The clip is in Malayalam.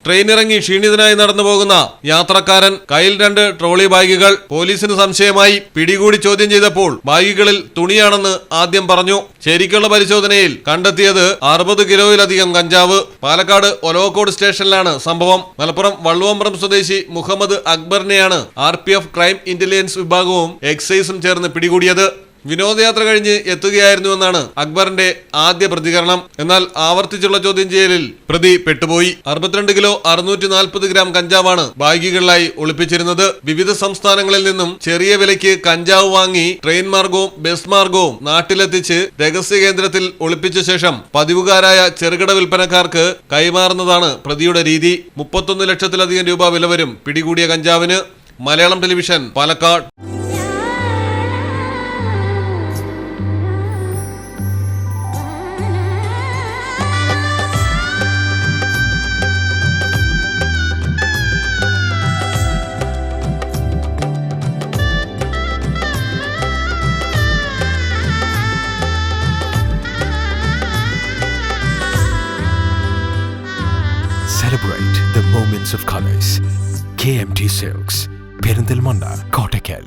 ട്രെയിൻ ഇറങ്ങി ക്ഷീണിതനായി നടന്നു പോകുന്ന യാത്രക്കാരൻ, കയ്യിൽ 2 ട്രോളി ബാഗുകൾ. പോലീസിന് സംശയമായി. പിടികൂടി ചോദ്യം ചെയ്തപ്പോൾ ബാഗുകളിൽ തുണിയാണെന്ന് ആദ്യം പറഞ്ഞു. ശരിക്കുള്ള പരിശോധനയിൽ കണ്ടെത്തിയത് 60 കിലോയിലധികം കഞ്ചാവ്. പാലക്കാട് ഒലവക്കോട് സ്റ്റേഷനിലാണ് സംഭവം. മലപ്പുറം വള്ളുവമ്പ്രം സ്വദേശി മുഹമ്മദ് അക്ബറിനെയാണ് RPF ക്രൈം ഇന്റലിജൻസ് വിഭാഗവും എക്സൈസും ചേർന്ന് പിടികൂടിയത്. വിനോദയാത്ര കഴിഞ്ഞ് എത്തുകയായിരുന്നുവെന്നാണ് അക്ബറിന്റെ ആദ്യ പ്രതികരണം. എന്നാൽ ആവർത്തിച്ചുള്ള ചോദ്യം ചെയ്യലിൽ പ്രതി പെട്ടുപോയി. 62 കിലോ 640 ഗ്രാം കഞ്ചാവാണ് ബാഗുകളിലായി ഒളിപ്പിച്ചിരുന്നത്. വിവിധ സംസ്ഥാനങ്ങളിൽ നിന്നും ചെറിയ വിലയ്ക്ക് കഞ്ചാവ് വാങ്ങി ട്രെയിൻ മാർഗവും ബസ് മാർഗവും നാട്ടിലെത്തിച്ച് രഹസ്യ കേന്ദ്രത്തിൽ ഒളിപ്പിച്ച ശേഷം പതിവുകാരായ ചെറുകിട വിൽപ്പനക്കാർക്ക് കൈമാറുന്നതാണ് പ്രതിയുടെ രീതി. 31 ലക്ഷത്തിലധികം രൂപ വില വരും പിടികൂടിയ കഞ്ചാവിന്. Malayalam television, Palakkad. Celebrate the moments of colors. KMT Silks, Perindalmanda, Kottakkal.